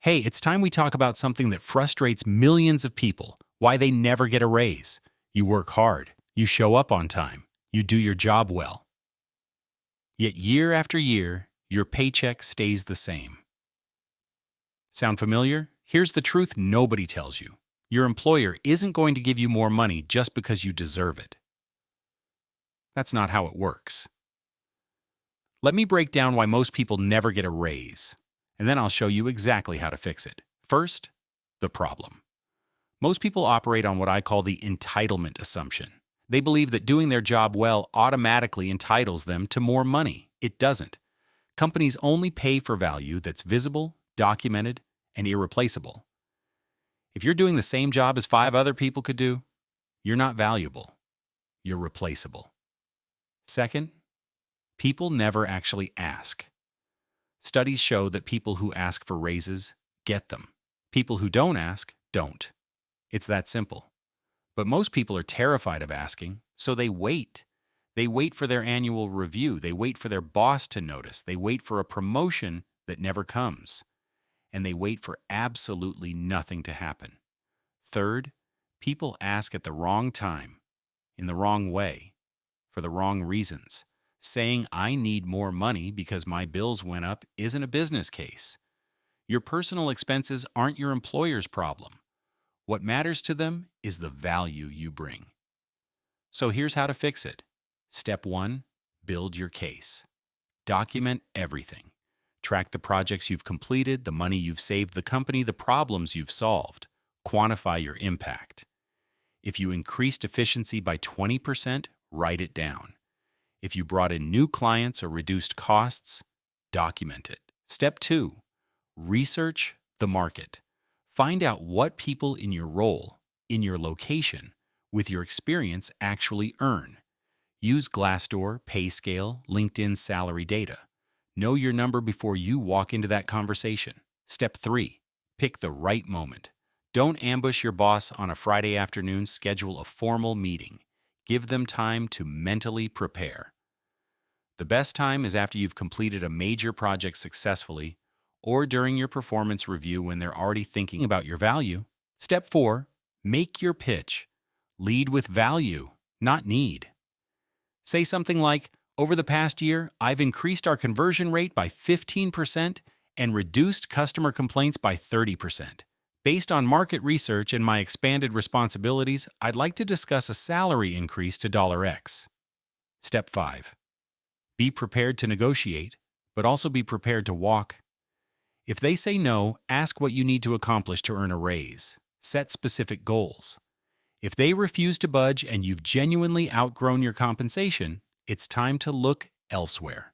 Hey, it's time we talk about something that frustrates millions of people, why they never get a raise. You work hard, you show up on time, you do your job well. Yet year after year, your paycheck stays the same. Sound familiar? Here's the truth nobody tells you. Your employer isn't going to give you more money just because you deserve it. That's not how it works. Let me break down why most people never get a raise, and then I'll show you exactly how to fix it. First, the problem. Most people operate on what I call the entitlement assumption. They believe that doing their job well automatically entitles them to more money. It doesn't. Companies only pay for value that's visible, documented, and irreplaceable. If you're doing the same job as 5 other people could do, you're not valuable. You're replaceable. Second, people never actually ask. Studies show that people who ask for raises get them. People who don't ask don't. It's that simple. But most people are terrified of asking, so they wait. They wait for their annual review. They wait for their boss to notice. They wait for a promotion that never comes. And they wait for absolutely nothing to happen. Third, people ask at the wrong time, in the wrong way, for the wrong reasons. Saying, I need more money because my bills went up isn't a business case. Your personal expenses aren't your employer's problem. What matters to them is the value you bring. So here's how to fix it. Step 1, build your case. Document everything. Track the projects you've completed, the money you've saved the company, the problems you've solved. Quantify your impact. If you increased efficiency by 20%, write it down. If you brought in new clients or reduced costs, document it. Step 2, research the market. Find out what people in your role, in your location, with your experience actually earn. Use Glassdoor, PayScale, LinkedIn salary data. Know your number before you walk into that conversation. Step 3, pick the right moment. Don't ambush your boss on a Friday afternoon. Schedule a formal meeting. Give them time to mentally prepare. The best time is after you've completed a major project successfully or during your performance review when they're already thinking about your value. Step 4, make your pitch. Lead with value, not need. Say something like, over the past year, I've increased our conversion rate by 15% and reduced customer complaints by 30%. Based on market research and my expanded responsibilities, I'd like to discuss a salary increase to $X. Step 5, be prepared to negotiate, but also be prepared to walk. If they say no, ask what you need to accomplish to earn a raise. Set specific goals. If they refuse to budge and you've genuinely outgrown your compensation, it's time to look elsewhere.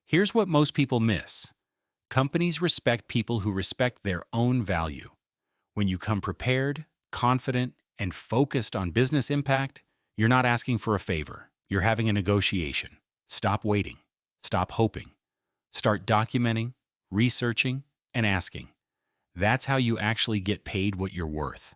Here's what most people miss. Companies respect people who respect their own value. When you come prepared, confident, and focused on business impact, you're not asking for a favor. You're having a negotiation. Stop waiting. Stop hoping. Start documenting, researching, and asking. That's how you actually get paid what you're worth.